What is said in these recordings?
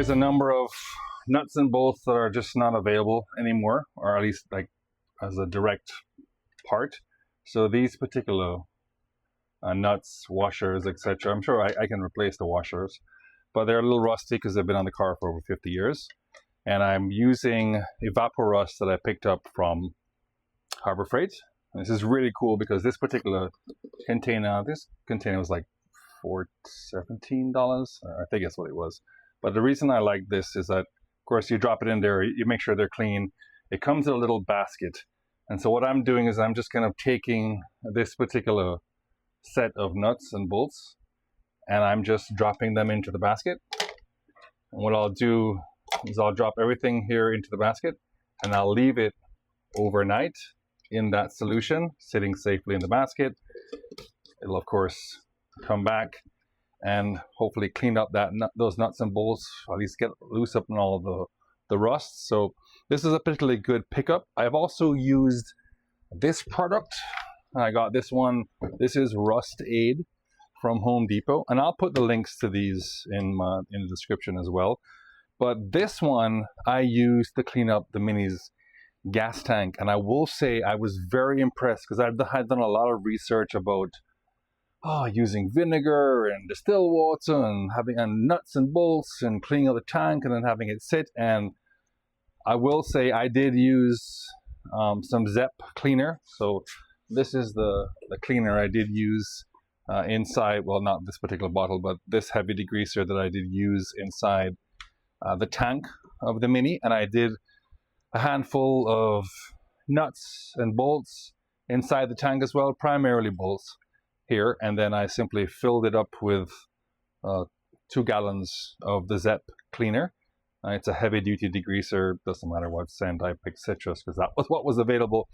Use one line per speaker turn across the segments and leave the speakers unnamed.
there's a number of nuts and bolts that are just not available anymore, or at least like as a direct part. So these particular nuts, washers, etc. I'm sure I can replace the washers, but they're a little rusty because they've been on the car for over 50 years. And I'm using EVAPO-RUST that I picked up from Harbor Freight. And this is really cool because this particular container, was like $17, I think that's what it was. But the reason I like this is that, of course, you drop it in there, you make sure they're clean. It comes in a little basket. And so what I'm doing is I'm just kind of taking this particular set of nuts and bolts and I'm just dropping them into the basket. And what I'll do is I'll drop everything here into the basket and I'll leave it overnight in that solution, sitting safely in the basket. It'll of course come back and hopefully clean up those nuts and bolts, or at least get loose up in all the rust. So this is a particularly good pickup. I've also used this product. I got this one. This is Rust Aid from Home Depot, and I'll put the links to these in the description as well. But this one I used to clean up the Mini's gas tank, and I will say I was very impressed because I had done a lot of research about using vinegar and distilled water and having nuts and bolts and cleaning out the tank and then having it sit. And I will say I did use some ZEP cleaner. So this is the cleaner I did use inside, well, not this particular bottle, but this heavy degreaser that I did use inside the tank of the Mini. And I did a handful of nuts and bolts inside the tank as well, primarily bolts here, and then I simply filled it up with 2 gallons of the ZEP cleaner. It's a heavy-duty degreaser, doesn't matter what scent. I picked citrus because that was what was available.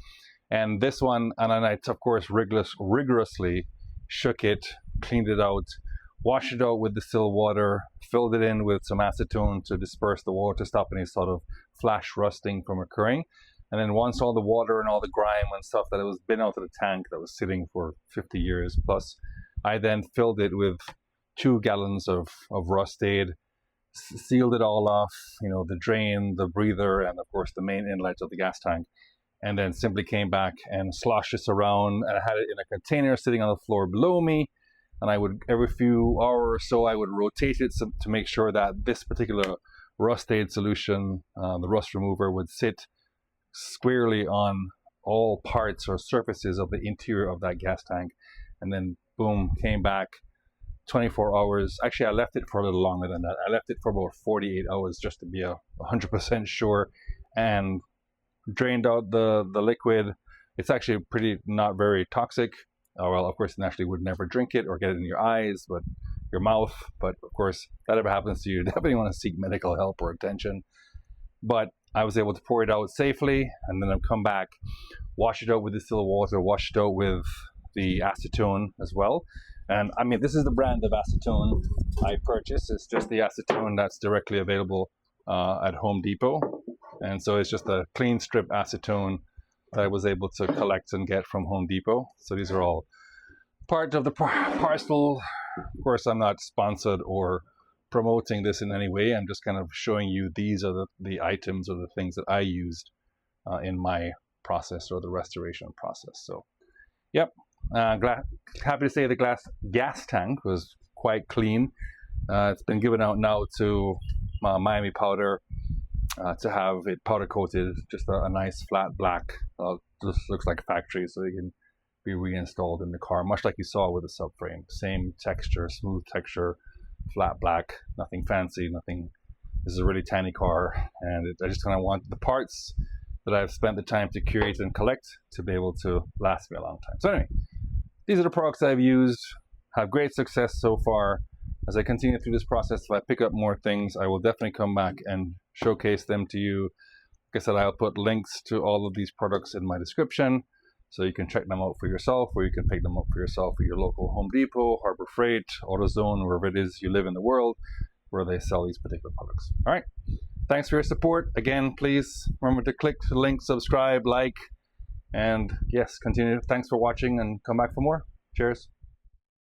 And this one, and then I, of course, rigorously shook it, cleaned it out, washed it out with distilled water, filled it in with some acetone to disperse the water, to stop any sort of flash rusting from occurring. And then once all the water and all the grime and stuff that was been out of the tank that was sitting for 50 years plus, I then filled it with 2 gallons of Rust Aid, sealed it all off, the drain, the breather, and of course the main inlet of the gas tank. And then simply came back and sloshed this around, and I had it in a container sitting on the floor below me. And I would, every few hours or so, I would rotate it to make sure that this particular Rust Aid solution, the rust remover, would sit squarely on all parts or surfaces of the interior of that gas tank. And then boom, came back 24 hours. Actually, I left it for a little longer than that. I left it for about 48 hours just to be 100% sure, and drained out the liquid. It's actually not very toxic. Well, of course, you naturally would never drink it or get it in your eyes, but your mouth. But of course, if that ever happens to you, definitely want to seek medical help or attention. But I was able to pour it out safely, and then I've come back, wash it out with distilled water, wash it out with the acetone as well. And I mean, this is the brand of acetone I purchased. It's just the acetone that's directly available at Home Depot. And so it's just a clean strip acetone that I was able to collect and get from Home Depot. So these are all part of the parcel. Of course, I'm not sponsored or promoting this in any way. I'm just kind of showing you these are the items or the things that I used in my process or the restoration process. So, yep, happy to say the gas tank was quite clean. It's been given out now to Miami Powder to have it powder coated, just a nice flat black. Just looks like a factory, so it can be reinstalled in the car, much like you saw with the subframe. Same texture, smooth texture, flat black, nothing fancy, nothing. This is a really tiny car, and I just kind of want the parts that I've spent the time to curate and collect to be able to last me a long time. So anyway, these are the products I've used, have great success so far. As I continue through this process, if I pick up more things, I will definitely come back and showcase them to you. Like I said, I'll put links to all of these products in my description, so you can check them out for yourself, or you can pick them up for yourself at your local Home Depot, Harbor Freight, AutoZone, wherever it is you live in the world where they sell these particular products. All right. Thanks for your support. Again, please remember to click the link, subscribe, like, and yes, continue. Thanks for watching, and come back for more. Cheers.